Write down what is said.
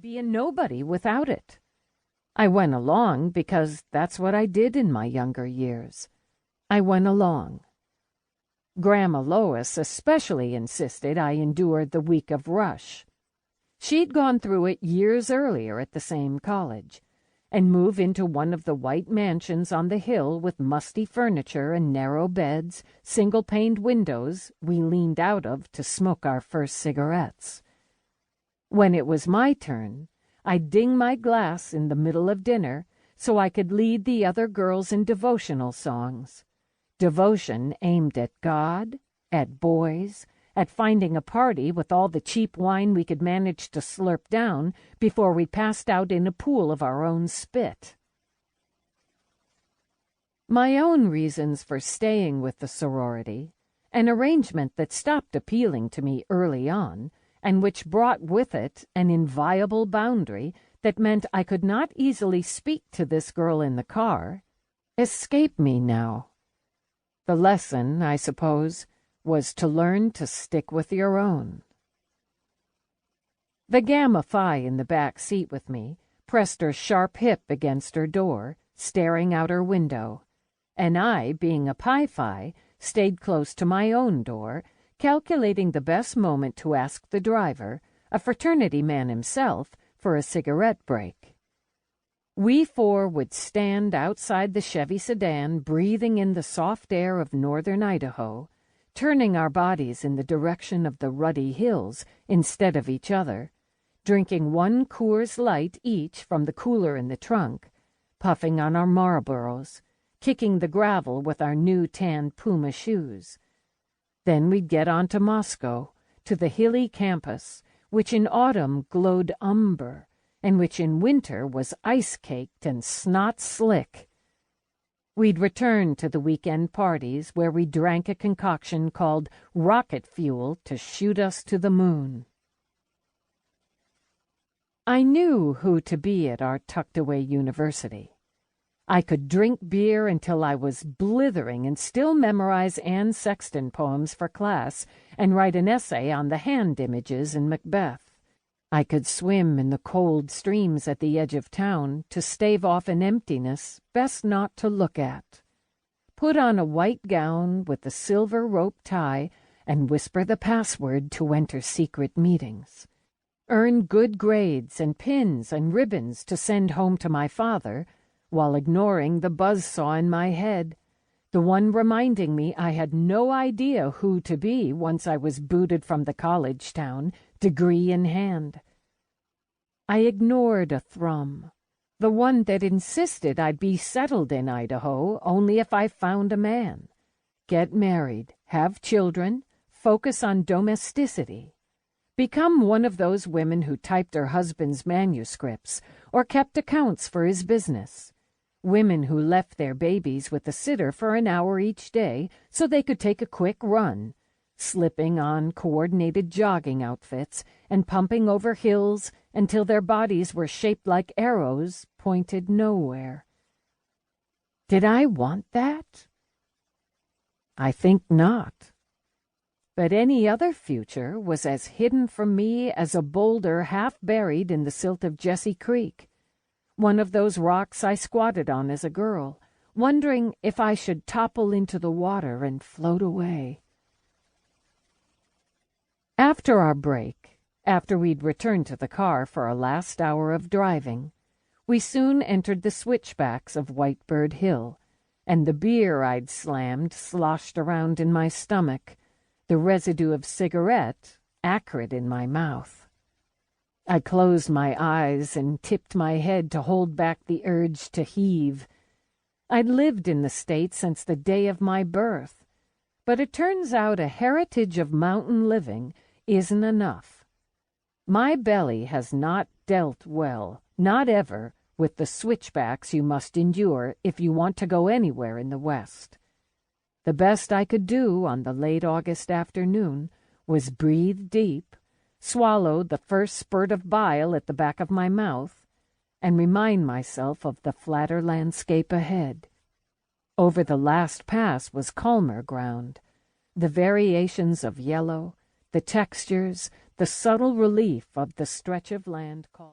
be a nobody without it. I went along because that's what I did in my younger years. I went along. Grandma Lois especially insisted I endure the week of rush. She'd gone through it years earlier at the same college, and move into one of the white mansions on the hill with musty furniture and narrow beds, single-paned windows we leaned out of to smoke our first cigarettes. When it was my turn, I'd ding my glass in the middle of dinner so I could lead the other girls in devotional songs. Devotion aimed at God, at boys, at finding a party with all the cheap wine we could manage to slurp down before we passed out in a pool of our own spit. My own reasons for staying with the sorority, an arrangement that stopped appealing to me early on, and which brought with it an inviolable boundary that meant I could not easily speak to this girl in the car, escape me now. The lesson, I suppose, was to learn to stick with your own. The Gamma Phi in the back seat with me pressed her sharp hip against her door, staring out her window, and I, being a Pi Phi, stayed close to my own door, calculating the best moment to ask the driver, a fraternity man himself, for a cigarette break. We four would stand outside the Chevy sedan, breathing in the soft air of northern Idaho, turning our bodies in the direction of the ruddy hills instead of each other, drinking one Coors Light each from the cooler in the trunk, puffing on our Marlboros, kicking the gravel with our new tan Puma shoes. Then we'd get on to Moscow, to the hilly campus, which in autumn glowed umber, and which in winter was ice-caked and snot-slick. We'd return to the weekend parties where we drank a concoction called rocket fuel to shoot us to the moon. I knew who to be at our tucked-away university. I could drink beer until I was blithering and still memorize Anne Sexton poems for class and write an essay on the hand images in Macbeth. I could swim in the cold streams at the edge of town to stave off an emptiness best not to look at. Put on a white gown with a silver rope tie and whisper the password to enter secret meetings. Earn good grades and pins and ribbons to send home to my father, while ignoring the buzzsaw in my head, the one reminding me I had no idea who to be once I was booted from the college town, degree in hand. I ignored a thrum, the one that insisted I'd be settled in Idaho only if I found a man, get married, have children, focus on domesticity, become one of those women who typed her husband's manuscripts or kept accounts for his business, women who left their babies with a sitter for an hour each day so they could take a quick run, slipping on coordinated jogging outfits and pumping over hills until their bodies were shaped like arrows pointed nowhere. Did I want that? I think not. But any other future was as hidden from me as a boulder half buried in the silt of Jesse Creek, one of those rocks I squatted on as a girl, wondering if I should topple into the water and float away. After our break, after we'd returned to the car for our last hour of driving, we soon entered the switchbacks of Whitebird Hill, and the beer I'd slammed sloshed around in my stomach, the residue of cigarette acrid in my mouth. I closed my eyes and tipped my head to hold back the urge to heave. I'd lived in the state since the day of my birth, but it turns out a heritage of mountain living isn't enough. My belly has not dealt well, not ever, with the switchbacks you must endure if you want to go anywhere in the West. The best I could do on the late August afternoon was breathe deep, swallow the first spurt of bile at the back of my mouth, and remind myself of the flatter landscape ahead. Over the last pass was calmer ground, the variations of yellow, the textures, the subtle relief of the stretch of land called